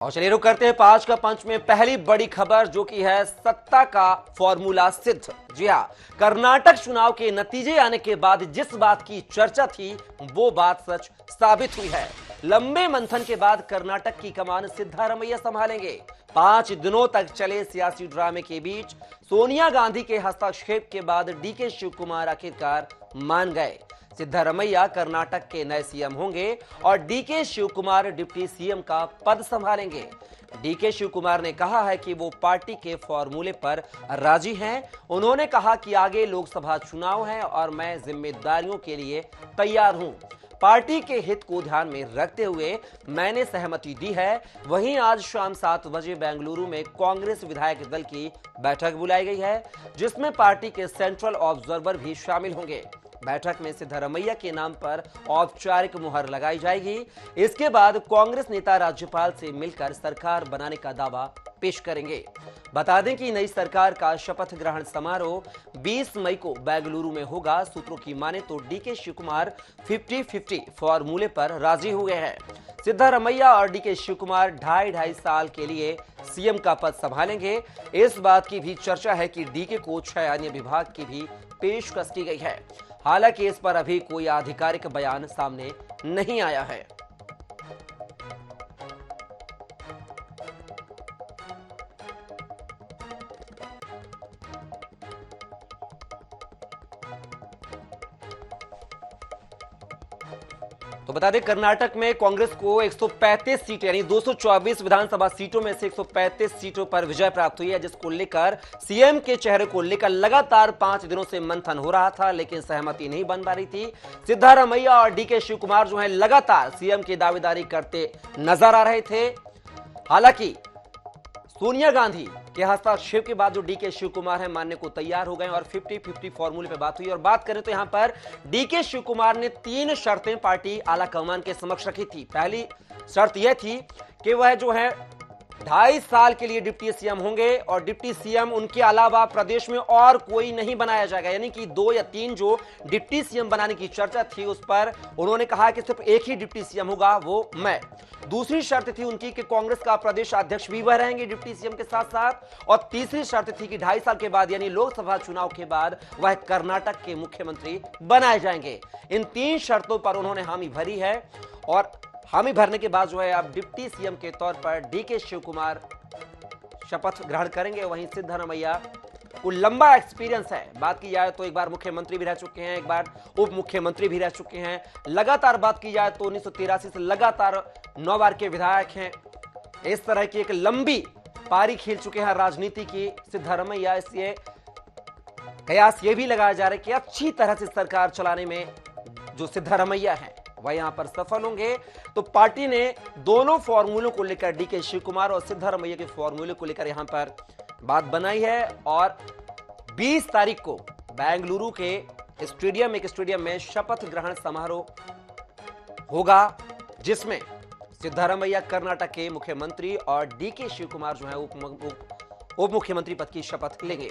और चलिए रुक करते हैं पांच का पंच में पहली बड़ी खबर, जो कि है सत्ता का फॉर्मूला सिद्ध। जी हां, कर्नाटक चुनाव के नतीजे आने के बाद जिस बात की चर्चा थी वो बात सच साबित हुई है। लंबे मंथन के बाद कर्नाटक की कमान सिद्धारमैया संभालेंगे। 5 दिनों तक चले सियासी ड्रामे के बीच सोनिया गांधी के हस्तक्षेप के बाद डीके शिव कुमार आखिरकार मान गए। सिद्धारमैया कर्नाटक के नए सीएम होंगे और DK Shiv Kumar deputy CM का पद संभालेंगे। डीके शिव कुमार ने कहा है कि वो पार्टी के फॉर्मूले पर राजी हैं। उन्होंने कहा कि आगे लोकसभा चुनाव है और मैं जिम्मेदारियों के लिए तैयार हूं। पार्टी के हित को ध्यान में रखते हुए मैंने सहमति दी है। वहीं आज शाम 7 बजे बेंगलुरु में कांग्रेस विधायक दल की बैठक बुलाई गई है, जिसमें पार्टी के सेंट्रल ऑब्जर्वर भी शामिल होंगे। बैठक में सिद्धारमैया के नाम पर औपचारिक मुहर लगाई जाएगी। इसके बाद कांग्रेस नेता राज्यपाल से मिलकर सरकार बनाने का दावा पेश करेंगे। बता दें कि नई सरकार का शपथ ग्रहण समारोह 20 मई को बेंगलुरु में होगा। सूत्रों की माने तो डीके शिव कुमार 50-50 फॉर्मूले पर राजी हुए हैं। सिद्धारमैया और डीके शिव कुमार 2.5 साल के लिए सीएम का पद संभालेंगे। इस बात की भी चर्चा है कि डीके को 6 अन्य विभाग की भी पेशकश की गई है। हालांकि इस पर अभी कोई आधिकारिक बयान सामने नहीं आया है। तो बता दें, कर्नाटक में कांग्रेस को 135 सीट यानी 224 विधानसभा सीटों में से 135 सीटों पर विजय प्राप्त हुई है, जिसको लेकर सीएम के चेहरे को लेकर लगातार 5 दिनों से मंथन हो रहा था, लेकिन सहमति नहीं बन पा रही थी। सिद्धारमैया और डीके शिव कुमार जो है लगातार सीएम की दावेदारी करते नजर आ रहे थे। हालांकि सोनिया गांधी के हस्तक्षेप के बाद जो डीके शिव कुमार है मानने को तैयार हो गए और 50-50 फॉर्मूले पे बात हुई। और बात करें तो यहां पर डीके शिव कुमार ने 3 शर्तें पार्टी आला कमान के समक्ष रखी थी। पहली शर्त यह थी कि वह जो है 2.5 साल के लिए डिप्टी सीएम होंगे और डिप्टी सीएम उनके अलावा प्रदेश में और कोई नहीं बनाया जाएगा, यानी कि 2 या 3 जो डिप्टी सीएम बनाने की चर्चा थी उस पर उन्होंने कहा कि सिर्फ एक ही डिप्टी सीएम होगा, वो मैं। दूसरी शर्त थी उनकी कि कांग्रेस का प्रदेश अध्यक्ष भी वह रहेंगे डिप्टी सीएम के साथ साथ। और तीसरी शर्त थी कि 2.5 साल के बाद यानी लोकसभा चुनाव के बाद वह कर्नाटक के मुख्यमंत्री बनाए जाएंगे। इन 3 शर्तों पर उन्होंने हामी भरी है और हामी भरने के बाद जो है अब डिप्टी सीएम के तौर पर डीके शिव कुमार शपथ ग्रहण करेंगे। वहीं सिद्धारमैया को लंबा एक्सपीरियंस है। बात की जाए तो एक बार मुख्यमंत्री भी रह चुके हैं, एक बार उप मुख्यमंत्री भी रह चुके हैं। लगातार बात की जाए तो 1983 से लगातार 9 बार के विधायक हैं। इस तरह की एक लंबी पारी खेल चुके हैं राजनीति की सिद्धारमैया। इसलिए कयास ये भी लगाया जा रहा है कि अच्छी तरह से सरकार चलाने में जो सिद्धारमैया है वह यहां पर सफल होंगे। तो पार्टी ने दोनों फॉर्मूलों को लेकर डीके शिव कुमार और सिद्धारमैया के फॉर्मूले को लेकर यहां पर बात बनाई है और 20 तारीख को बेंगलुरु के एक स्टेडियम में शपथ ग्रहण समारोह होगा, जिसमें सिद्धारमैया कर्नाटक के मुख्यमंत्री और डीके शिव कुमार जो है उप मुख्यमंत्री पद की शपथ लेंगे।